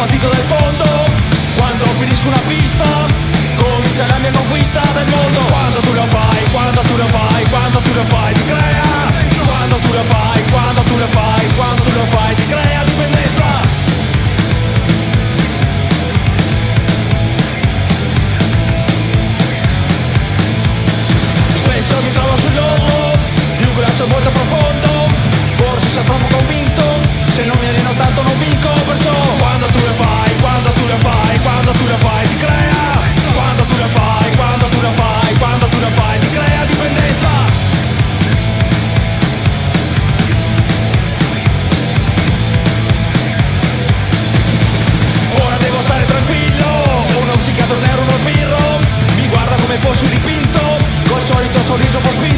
partito dal fondo. Quando finisco una pista, comincia la mia conquista del mondo. Quando tu lo fai, quando tu lo fai, quando tu lo fai ti crea. Quando tu lo fai, quando tu lo fai, quando tu lo fai ti crea dipendenza. Spesso mi trovo sull'orlo di un grasso molto profondo. Forse sono troppo convinto, se non mi alleno tanto non vinco. Perciò quando tu lo fai, quando tu lo fai, quando tu lo fai ti crea. Quando tu lo fai, quando tu lo fai, quando tu lo fai ti crea dipendenza. Ora devo stare tranquillo, uno psichiatra non era uno sbirro. Mi guarda come fossi un dipinto, col solito sorriso un po' spinto.